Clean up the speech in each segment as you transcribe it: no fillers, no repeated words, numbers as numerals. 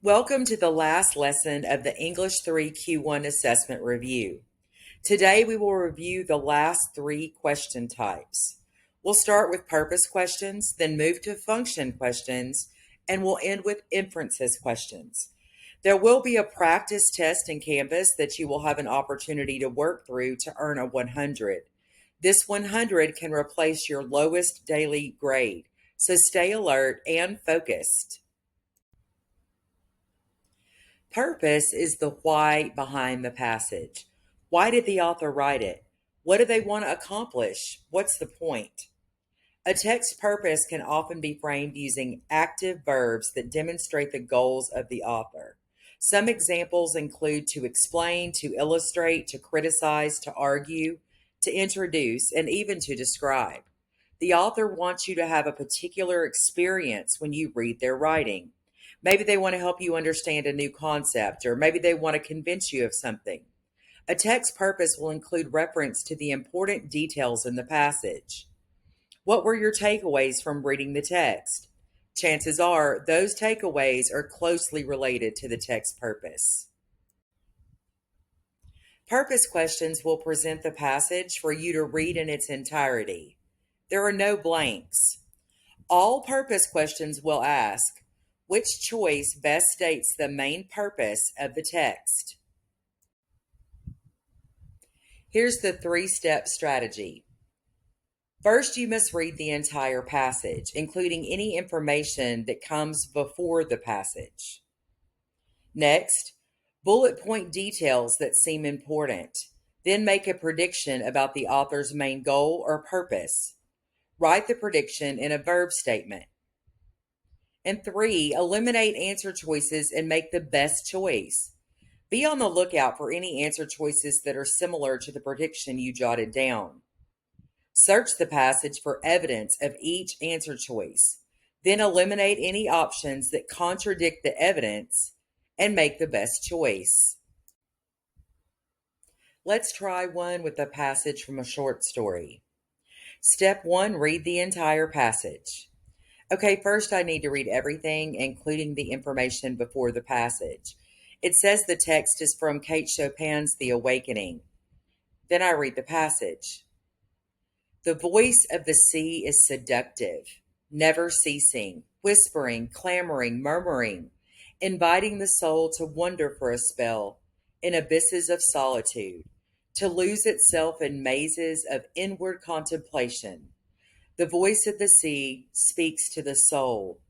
Welcome to the last lesson of the English 3 Q1 assessment review. Today we will review the last three question types. We'll start with purpose questions, then move to function questions, and we'll end with inferences questions. There will be a practice test in Canvas that you will have an opportunity to work through to earn a 100. This 100 can replace your lowest daily grade, so stay alert and focused. Purpose is the why behind the passage. Why did the author write it? What do they want to accomplish? What's the point? A text's purpose can often be framed using active verbs that demonstrate the goals of the author. Some examples include to explain, to illustrate, to criticize, to argue, to introduce, and even to describe. The author wants you to have a particular experience when you read their writing. Maybe they want to help you understand a new concept, or maybe they want to convince you of something. A text's purpose will include reference to the important details in the passage. What were your takeaways from reading the text? Chances are those takeaways are closely related to the text purpose. Purpose questions will present the passage for you to read in its entirety. There are no blanks. All purpose questions will ask, which choice best states the main purpose of the text? Here's the three-step strategy. First, you must read the entire passage, including any information that comes before the passage. Next, bullet point details that seem important. Then make a prediction about the author's main goal or purpose. Write the prediction in a verb statement. And 3, eliminate answer choices and make the best choice. Be on the lookout for any answer choices that are similar to the prediction you jotted down. Search the passage for evidence of each answer choice. Then eliminate any options that contradict the evidence and make the best choice. Let's try one with a passage from a short story. Step 1, read the entire passage. Okay, first I need to read everything, including the information before the passage. It says the text is from Kate Chopin's The Awakening. Then I read the passage. The voice of the sea is seductive, never ceasing, whispering, clamoring, murmuring, inviting the soul to wander for a spell in abysses of solitude, to lose itself in mazes of inward contemplation. The voice of the sea speaks to the soul.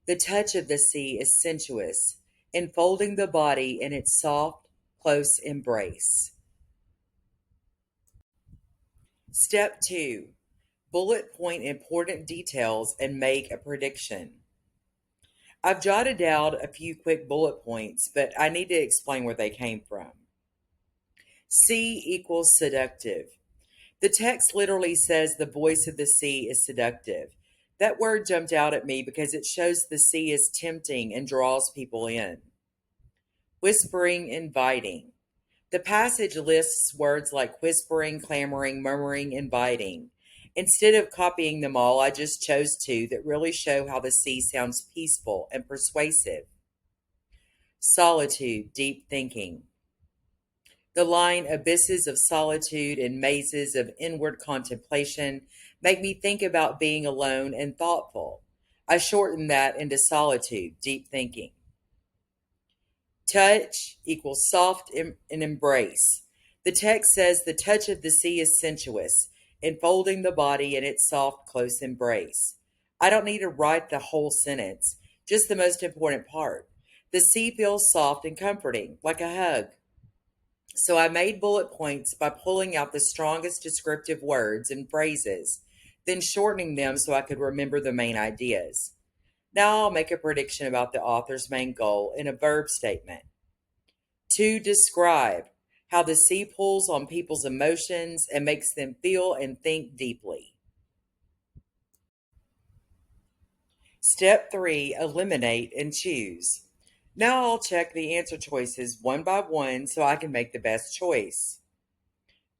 The touch of the sea is sensuous, enfolding the body in its soft, close embrace. Step 2. Bullet point important details and make a prediction. I've jotted down a few quick bullet points, but I need to explain where they came from. Sea equals seductive. The text literally says the voice of the sea is seductive. That word jumped out at me because it shows the sea is tempting and draws people in. Whispering, inviting. The passage lists words like whispering, clamoring, murmuring, inviting. Instead of copying them all, I just chose two that really show how the sea sounds peaceful and persuasive. Solitude, deep thinking. The line abysses of solitude and mazes of inward contemplation make me think about being alone and thoughtful. I shortened that into solitude, deep thinking. Touch equals soft and embrace. The text says the touch of the sea is sensuous, enfolding the body in its soft, close embrace. I don't need to write the whole sentence, just the most important part. The sea feels soft and comforting, like a hug. So I made bullet points by pulling out the strongest descriptive words and phrases, then shortening them so I could remember the main ideas. Now I'll make a prediction about the author's main goal in a verb statement. To describe how the sea pulls on people's emotions and makes them feel and think deeply. Step 3, eliminate and choose. Now I'll check the answer choices one by one so I can make the best choice.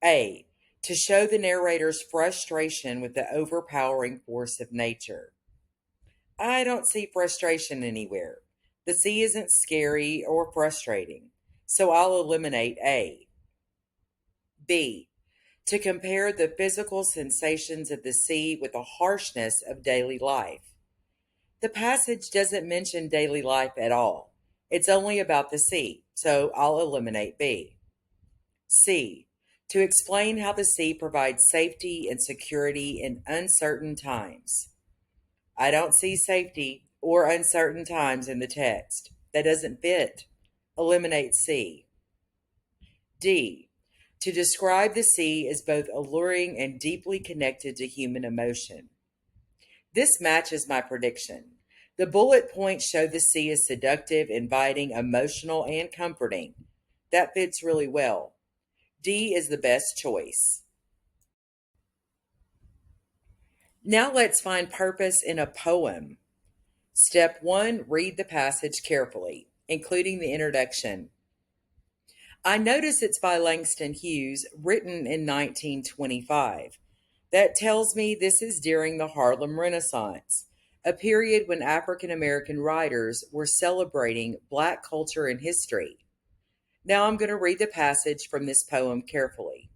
A. To show the narrator's frustration with the overpowering force of nature. I don't see frustration anywhere. The sea isn't scary or frustrating, so I'll eliminate A. B. To compare the physical sensations of the sea with the harshness of daily life. The passage doesn't mention daily life at all. It's only about the sea, so I'll eliminate B. C. To explain how the sea provides safety and security in uncertain times. I don't see safety or uncertain times in the text. That doesn't fit. Eliminate C. D. To describe the sea as both alluring and deeply connected to human emotion. This matches my prediction. The bullet points show the sea as seductive, inviting, emotional, and comforting. That fits really well. D is the best choice. Now let's find purpose in a poem. Step 1, read the passage carefully, including the introduction. I notice it's by Langston Hughes, written in 1925. That tells me this is during the Harlem Renaissance, a period when African American writers were celebrating Black culture and history. Now I'm going to read the passage from this poem carefully.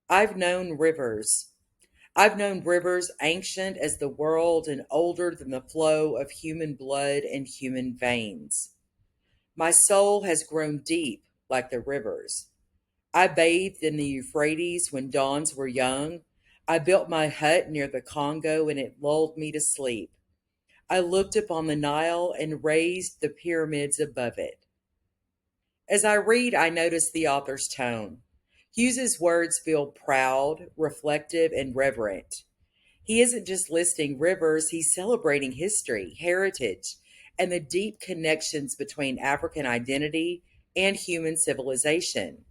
I've known rivers. I've known rivers ancient as the world and older than the flow of human blood and human veins. My soul has grown deep like the rivers. I bathed in the Euphrates when dawns were young. I built my hut near the Congo and it lulled me to sleep. I looked upon the Nile and raised the pyramids above it. As I read, I notice the author's tone. Hughes's words feel proud, reflective, and reverent. He isn't just listing rivers, he's celebrating history, heritage, and the deep connections between African identity and human civilization.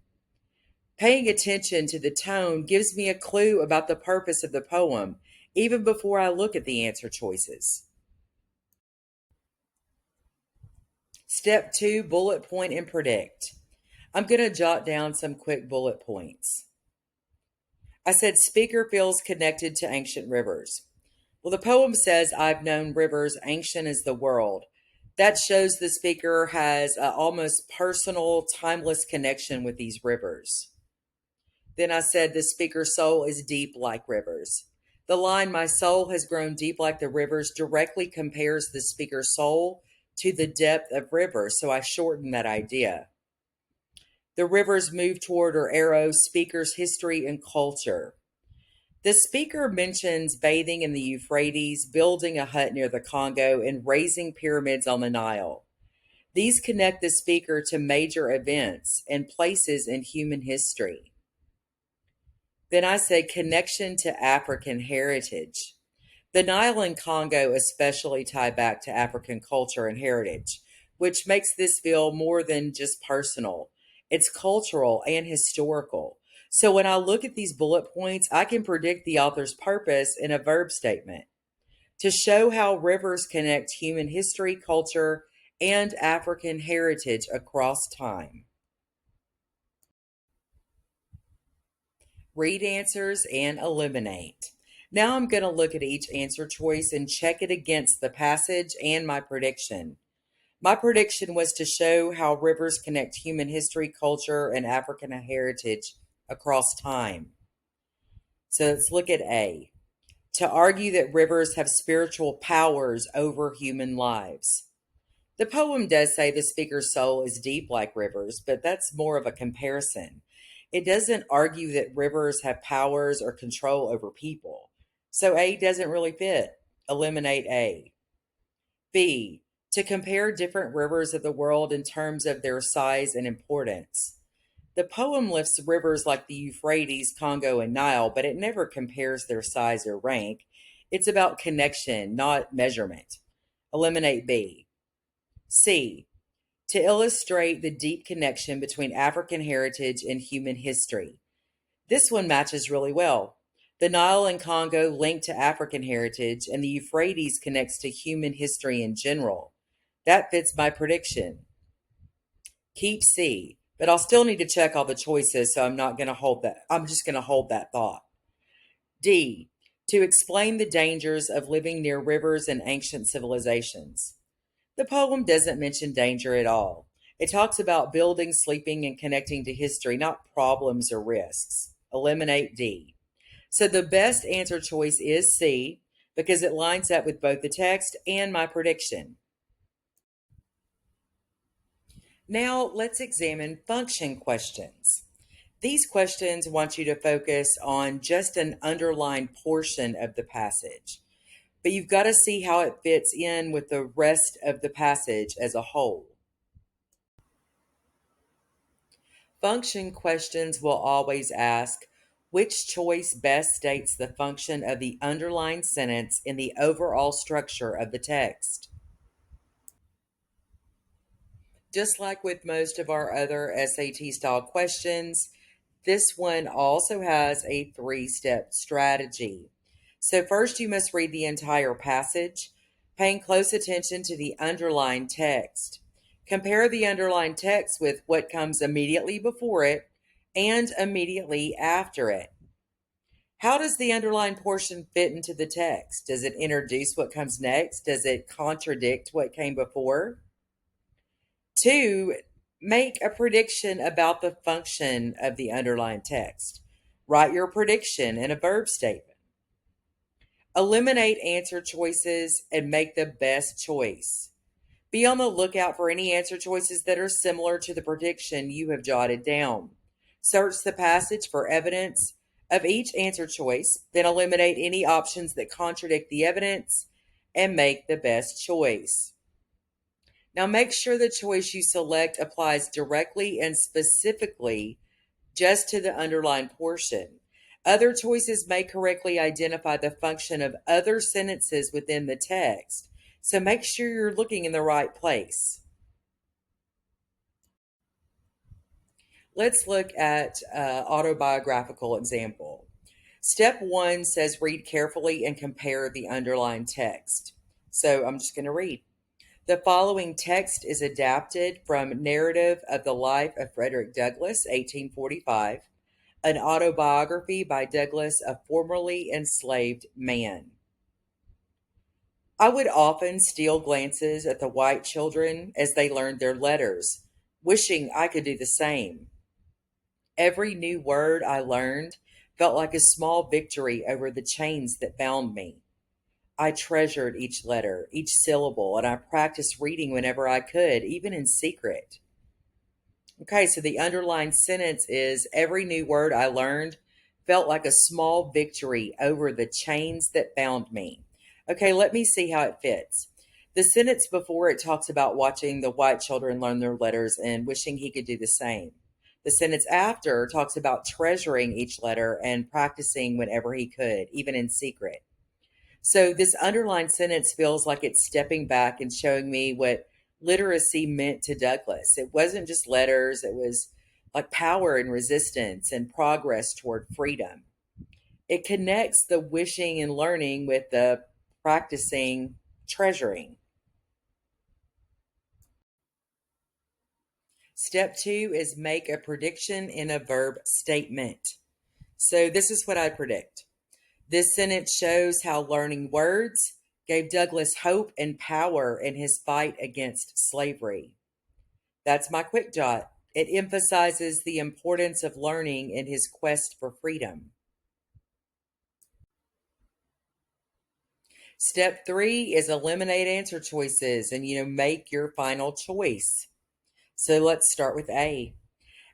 Paying attention to the tone gives me a clue about the purpose of the poem, even before I look at the answer choices. Step 2, bullet point and predict. I'm going to jot down some quick bullet points. I said speaker feels connected to ancient rivers. Well, the poem says, I've known rivers ancient as the world. That shows the speaker has an almost personal, timeless connection with these rivers. Then I said, the speaker's soul is deep like rivers. The line, my soul has grown deep like the rivers, directly compares the speaker's soul to the depth of rivers, so I shortened that idea. The rivers move toward or arrow speaker's history and culture. The speaker mentions bathing in the Euphrates, building a hut near the Congo, and raising pyramids on the Nile. These connect the speaker to major events and places in human history. Then I said connection to African heritage. The Nile and Congo especially tie back to African culture and heritage, which makes this feel more than just personal. It's cultural and historical. So when I look at these bullet points, I can predict the author's purpose in a verb statement to show how rivers connect human history, culture, and African heritage across time. Read answers and eliminate. Now I'm going to look at each answer choice and check it against the passage and my prediction. My prediction was to show how rivers connect human history, culture, and African heritage across time. So let's look at A. To argue that rivers have spiritual powers over human lives. The poem does say the speaker's soul is deep like rivers, but that's more of a comparison. It doesn't argue that rivers have powers or control over people. So A doesn't really fit. Eliminate A. B. To compare different rivers of the world in terms of their size and importance. The poem lists rivers like the Euphrates, Congo, and Nile, but it never compares their size or rank. It's about connection, not measurement. Eliminate B. C. To illustrate the deep connection between African heritage and human history. This one matches really well. The Nile and Congo link to African heritage, and the Euphrates connects to human history in general. That fits my prediction. Keep C, but I'll still need to check all the choices, so I'm not going to hold that. I'm just going to hold that thought. D, to explain the dangers of living near rivers and ancient civilizations. The poem doesn't mention danger at all. It talks about building, sleeping, and connecting to history, not problems or risks. Eliminate D. So the best answer choice is C because it lines up with both the text and my prediction. Now let's examine function questions. These questions want you to focus on just an underlined portion of the passage, but you've got to see how it fits in with the rest of the passage as a whole. Function questions will always ask, which choice best states the function of the underlined sentence in the overall structure of the text? Just like with most of our other SAT style questions, this one also has a 3-step strategy. So, first, you must read the entire passage, paying close attention to the underlined text. Compare the underlined text with what comes immediately before it and immediately after it. How does the underlined portion fit into the text? Does it introduce what comes next? Does it contradict what came before? 2, make a prediction about the function of the underlined text. Write your prediction in a verb statement. Eliminate answer choices and make the best choice. Be on the lookout for any answer choices that are similar to the prediction you have jotted down. Search the passage for evidence of each answer choice, then eliminate any options that contradict the evidence and make the best choice. Now make sure the choice you select applies directly and specifically just to the underlined portion. Other choices may correctly identify the function of other sentences within the text, so make sure you're looking in the right place. Let's look at autobiographical example. Step 1 says read carefully and compare the underlined text. So I'm just going to read. The following text is adapted from Narrative of the Life of Frederick Douglass, 1845, an autobiography by Douglass, a formerly enslaved man. I would often steal glances at the white children as they learned their letters, wishing I could do the same. Every new word I learned felt like a small victory over the chains that bound me. I treasured each letter, each syllable, and I practiced reading whenever I could, even in secret. Okay, so the underlined sentence is every new word I learned felt like a small victory over the chains that bound me. Okay, let me see how it fits. The sentence before it talks about watching the white children learn their letters and wishing he could do the same. The sentence after talks about treasuring each letter and practicing whenever he could, even in secret. So this underlined sentence feels like it's stepping back and showing me what literacy meant to Douglass. It wasn't just letters, it was like power and resistance and progress toward freedom. It connects the wishing and learning with the practicing treasuring. Step 2 is make a prediction in a verb statement. So this is what I predict. This sentence shows how learning words gave Douglass hope and power in his fight against slavery. That's my quick jot. It emphasizes the importance of learning in his quest for freedom. Step 3 is eliminate answer choices and make your final choice. So let's start with A.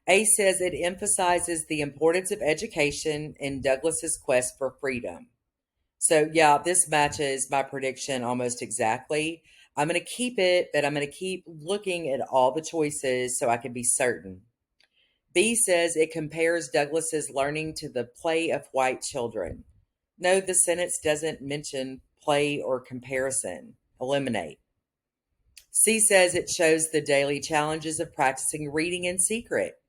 A says it emphasizes the importance of education in Douglass's quest for freedom. So yeah, this matches my prediction almost exactly. I'm going to keep it, but I'm going to keep looking at all the choices so I can be certain. B says it compares Douglass's learning to the play of white children. No, the sentence doesn't mention play or comparison. Eliminate. C says it shows the daily challenges of practicing reading in secret.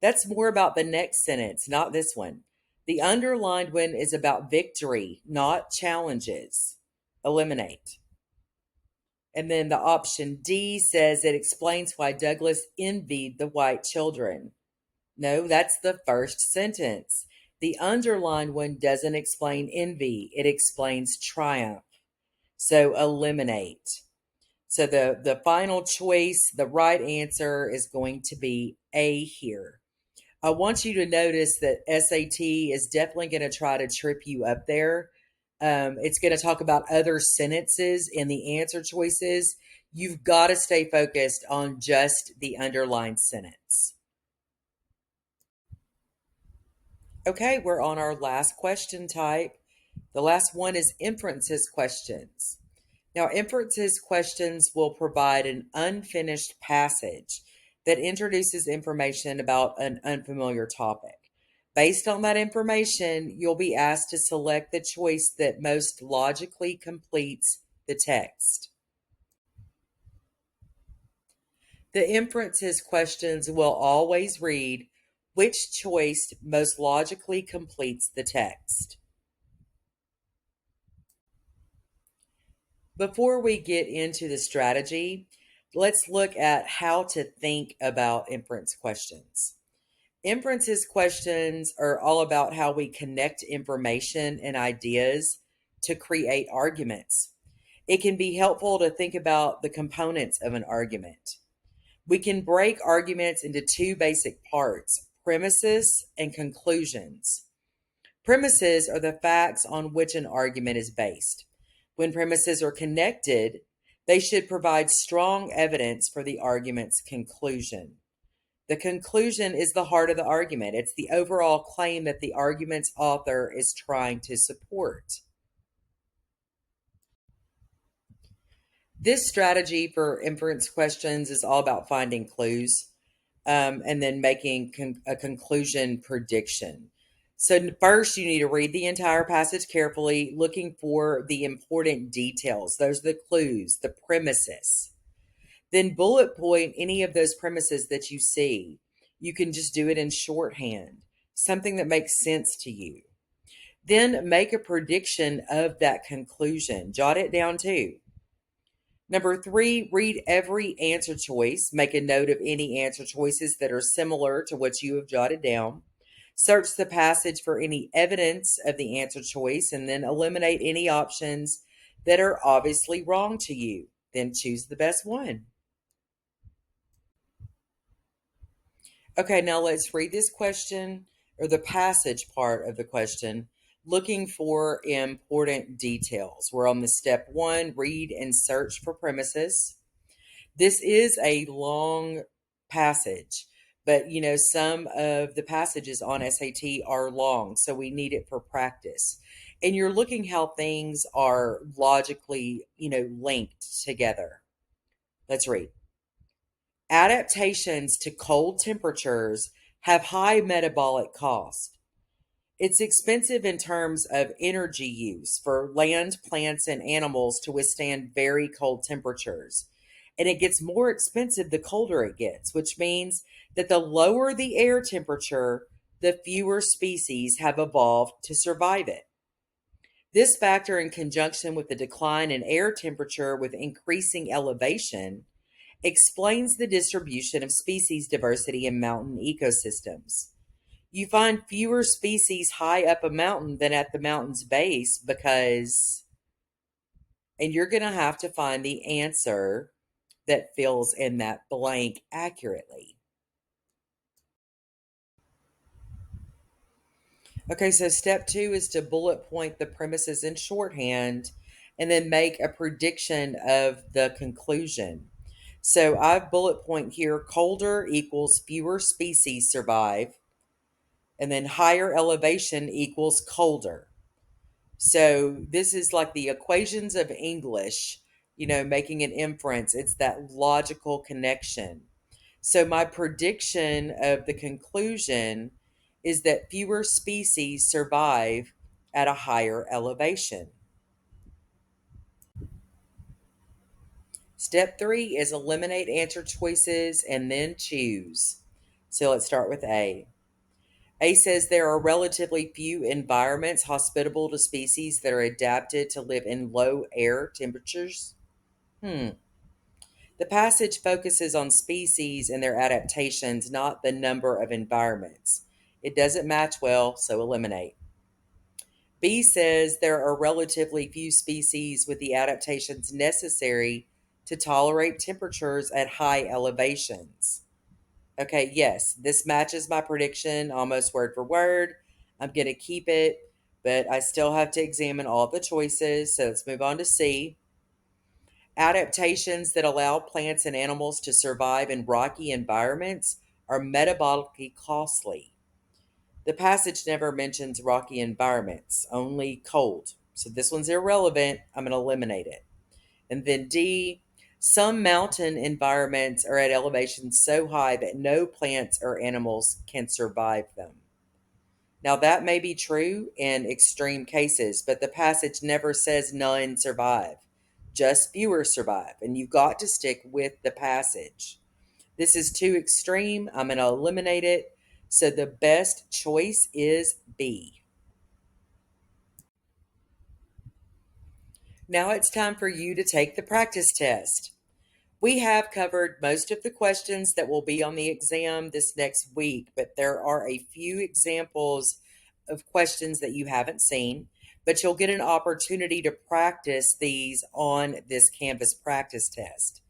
That's more about the next sentence, not this one. The underlined one is about victory, not challenges. Eliminate. And then the option D says it explains why Douglass envied the white children. No, that's the first sentence. The underlined one doesn't explain envy, it explains triumph. So eliminate. So the final choice, the right answer is going to be A here. I want you to notice that SAT is definitely going to try to trip you up there. It's going to talk about other sentences in the answer choices. You've got to stay focused on just the underlined sentence. Okay, we're on our last question type. The last one is inferences questions. Now, inferences questions will provide an unfinished passage that introduces information about an unfamiliar topic. Based on that information, you'll be asked to select the choice that most logically completes the text. The inferences questions will always read, which choice most logically completes the text? Before we get into the strategy, let's look at how to think about inference questions. Inferences questions are all about how we connect information and ideas to create arguments. It can be helpful to think about the components of an argument. We can break arguments into two basic parts: premises and conclusions. Premises are the facts on which an argument is based. When premises are connected, they should provide strong evidence for the argument's conclusion. The conclusion is the heart of the argument. It's the overall claim that the argument's author is trying to support. This strategy for inference questions is all about finding clues and then making a conclusion prediction. So, first, you need to read the entire passage carefully, looking for the important details. Those are the clues, the premises. Then, bullet point any of those premises that you see. You can just do it in shorthand, something that makes sense to you. Then, make a prediction of that conclusion. Jot it down too. Number 3, read every answer choice. Make a note of any answer choices that are similar to what you have jotted down. Search the passage for any evidence of the answer choice and then eliminate any options that are obviously wrong to you. Then choose the best one. Okay, now let's read this question or the passage part of the question, looking for important details. We're on the step 1, read and search for premises. This is a long passage, but some of the passages on SAT are long, so we need it for practice. And you're looking how things are logically, linked together. Let's read. Adaptations to cold temperatures have high metabolic cost. It's expensive in terms of energy use for land, plants, and animals to withstand very cold temperatures. And it gets more expensive the colder it gets, which means that the lower the air temperature, the fewer species have evolved to survive it. This factor, in conjunction with the decline in air temperature with increasing elevation, explains the distribution of species diversity in mountain ecosystems. You find fewer species high up a mountain than at the mountain's base because, and you're going to have to find the answer that fills in that blank accurately. Okay, so step 2 is to bullet point the premises in shorthand and then make a prediction of the conclusion. So I've bullet point here, colder equals fewer species survive, and then higher elevation equals colder. So this is like the equations of English, making an inference. It's that logical connection. So my prediction of the conclusion is that fewer species survive at a higher elevation. Step 3 is eliminate answer choices and then choose. So let's start with A. A says there are relatively few environments hospitable to species that are adapted to live in low air temperatures. The passage focuses on species and their adaptations, not the number of environments. It doesn't match well, so eliminate. B says there are relatively few species with the adaptations necessary to tolerate temperatures at high elevations. Okay, yes, this matches my prediction almost word for word. I'm going to keep it, but I still have to examine all the choices. So let's move on to C. Adaptations that allow plants and animals to survive in rocky environments are metabolically costly. The passage never mentions rocky environments, only cold. So this one's irrelevant. I'm going to eliminate it. And then D, some mountain environments are at elevations so high that no plants or animals can survive them. Now, that may be true in extreme cases, but the passage never says none survive, just fewer survive. And you've got to stick with the passage. This is too extreme. I'm going to eliminate it. So the best choice is B. Now it's time for you to take the practice test. We have covered most of the questions that will be on the exam this next week, but there are a few examples of questions that you haven't seen, but you'll get an opportunity to practice these on this Canvas practice test.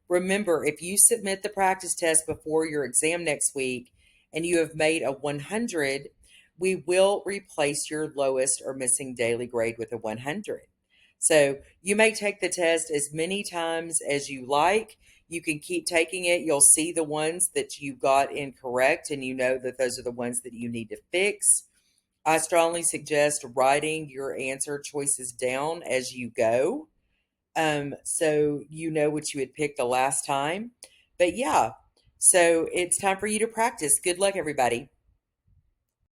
Remember, if you submit the practice test before your exam next week and you have made a 100, we will replace your lowest or missing daily grade with a 100. So you may take the test as many times as you like. You can keep taking it. You'll see the ones that you got incorrect, and you know that those are the ones that you need to fix. I strongly suggest writing your answer choices down as you go, so you know what you had picked the last time. But yeah, so it's time for you to practice. Good luck, everybody.